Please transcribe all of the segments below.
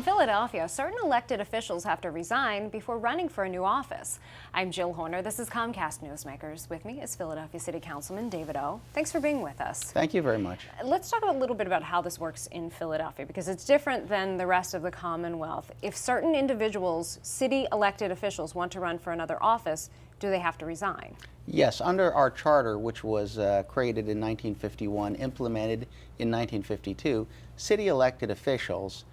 In Philadelphia, certain elected officials have to resign before running for a new office. I'm Jill Horner. This is Comcast Newsmakers. With me is Philadelphia City Councilman David O. Thanks for being with us. Thank you very much. Let's talk a little bit about how this works in Philadelphia, because it's different than the rest of the Commonwealth. If certain individuals, city elected officials, want to run for another office, do they have to resign? Yes, under our charter, which was created in 1951, implemented in 1952, city elected officials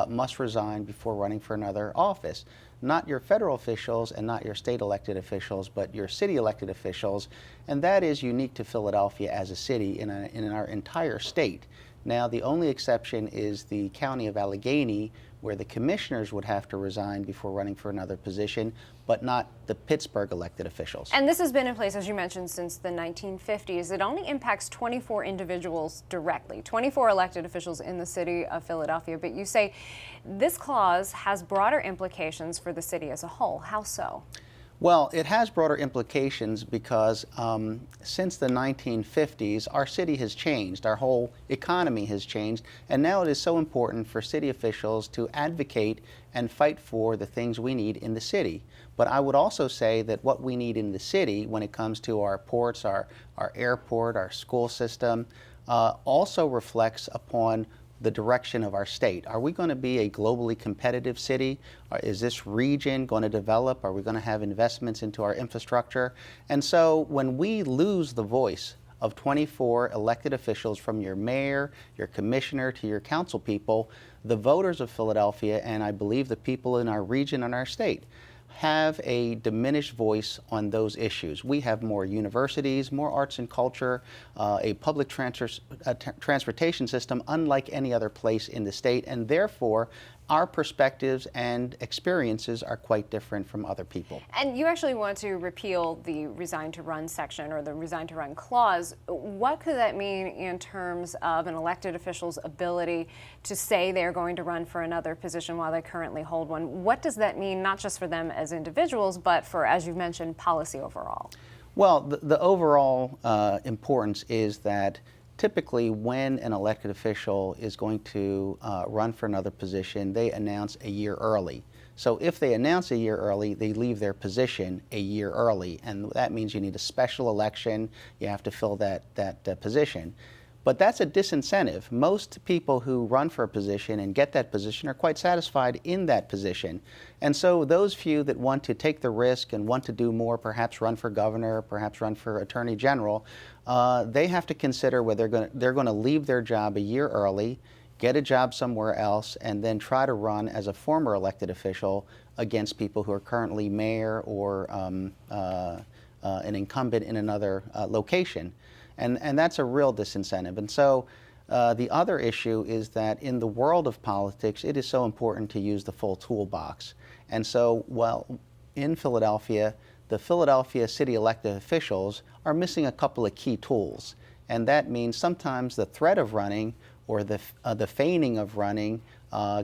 must resign before running for another office. Not your federal officials and not your state elected officials, but your city elected officials, and that is unique to Philadelphia as a city in our entire state. Now, the only exception is the county of Allegheny, where the commissioners would have to resign before running for another position, but not the Pittsburgh elected officials. And this has been in place, as you mentioned, since the 1950s. It only impacts 24 individuals directly, 24 elected officials in the city of Philadelphia. But you say this clause has broader implications for the city as a whole. How so? Well, it has broader implications because since the 1950s, our city has changed, our whole economy has changed, and now it is so important for city officials to advocate and fight for the things we need in the city. But I would also say that what we need in the city when it comes to our ports, our airport, our school system, also reflects upon the direction of our state. Are we going to be a globally competitive city? Is this region going to develop? Are we going to have investments into our infrastructure? And so when we lose the voice of 24 elected officials, from your mayor, your commissioner, to your council people, the voters of Philadelphia, and I believe the people in our region and our state, have a diminished voice on those issues. We have more universities, more arts and culture, a public transportation system unlike any other place in the state, and therefore our perspectives and experiences are quite different from other people. And you actually want to repeal the resign to run section, or the resign to run clause. What could that mean in terms of an elected official's ability to say they're going to run for another position while they currently hold one? What does that mean, not just for them as individuals, but for, as you've mentioned, policy overall? Well, the overall importance is that typically, when an elected official is going to run for another position, they announce a year early. So if they announce a year early, they leave their position a year early, and that means you need a special election. You have to fill that position. But that's a disincentive. Most people who run for a position and get that position are quite satisfied in that position. And so those few that want to take the risk and want to do more, perhaps run for governor, perhaps run for attorney general, they have to consider whether they're going to leave their job a year early, get a job somewhere else, and then try to run as a former elected official against people who are currently mayor or an incumbent in another location. And that's a real disincentive. And so the other issue is that in the world of politics, it is so important to use the full toolbox. And so, well, in Philadelphia, the Philadelphia city elected officials are missing a couple of key tools. And that means sometimes the threat of running or the feigning of running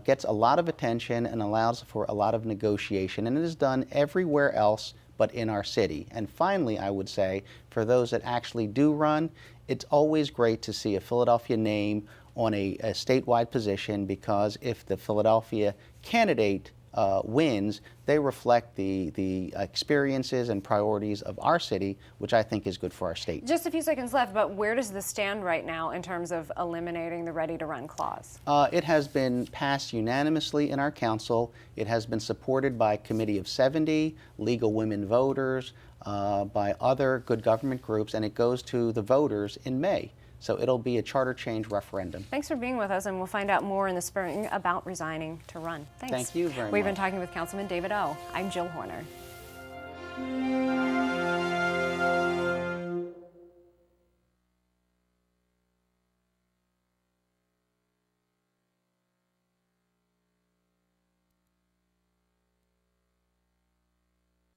gets a lot of attention and allows for a lot of negotiation. And it is done everywhere else but in our city. And finally, I would say, for those that actually do run, it's always great to see a Philadelphia name on a statewide position, because if the Philadelphia candidate wins, they reflect the experiences and priorities of our city, which I think is good for our state. Just a few seconds left, but where does this stand right now in terms of eliminating the ready to run clause? It has been passed unanimously in our council. It has been supported by a committee of 70 legal women voters, by other good government groups, and it goes to the voters in May. So it'll be a charter change referendum. Thanks for being with us, and we'll find out more in the spring about resigning to run. Thanks. Thank you very much. We've been talking with Councilman David O. I'm Jill Horner.